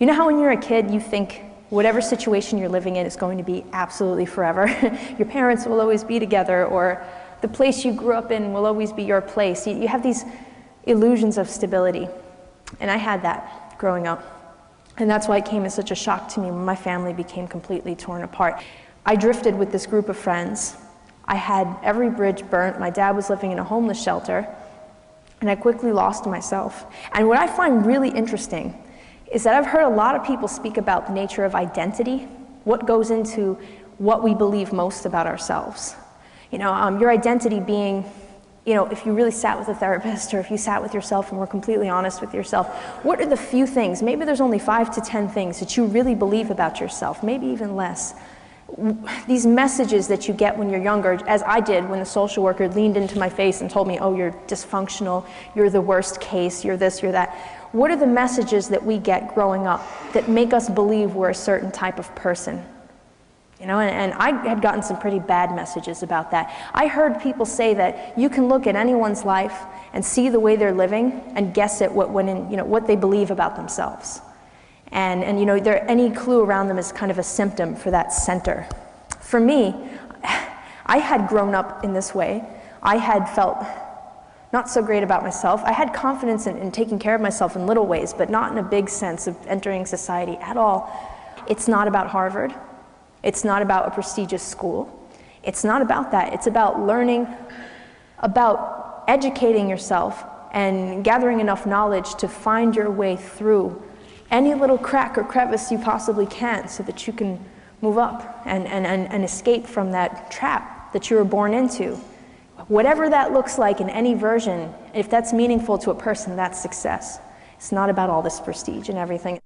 You know how when you're a kid, you think whatever situation you're living in is going to be absolutely forever? Your parents will always be together, or the place you grew up in will always be your place. You have these illusions of stability. And I had that growing up. And that's why it came as such a shock to me when my family became completely torn apart. I drifted with this group of friends. I had every bridge burnt. My dad was living in a homeless shelter. And I quickly lost myself. And what I find really interesting is that I've heard a lot of people speak about the nature of identity, what goes into what we believe most about ourselves. Your identity being, if you really sat with a therapist, or if you sat with yourself and were completely honest with yourself, what are the few things, maybe there's only 5 to 10 things that you really believe about yourself, maybe even less. These messages that you get when you're younger, as I did when the social worker leaned into my face and told me, oh, you're dysfunctional, you're the worst case, you're this, you're that. What are the messages that we get growing up that make us believe we're a certain type of person? And I had gotten some pretty bad messages about that. I heard people say that you can look at anyone's life and see the way they're living and guess at what they believe about themselves. And any clue around them is kind of a symptom for that center. For me, I had grown up in this way. I had felt not so great about myself. I had confidence in taking care of myself in little ways, but not in a big sense of entering society at all. It's not about Harvard. It's not about a prestigious school. It's not about that. It's about learning, about educating yourself and gathering enough knowledge to find your way through any little crack or crevice you possibly can so that you can move up and escape from that trap that you were born into. Whatever that looks like in any version, if that's meaningful to a person, that's success. It's not about all this prestige and everything.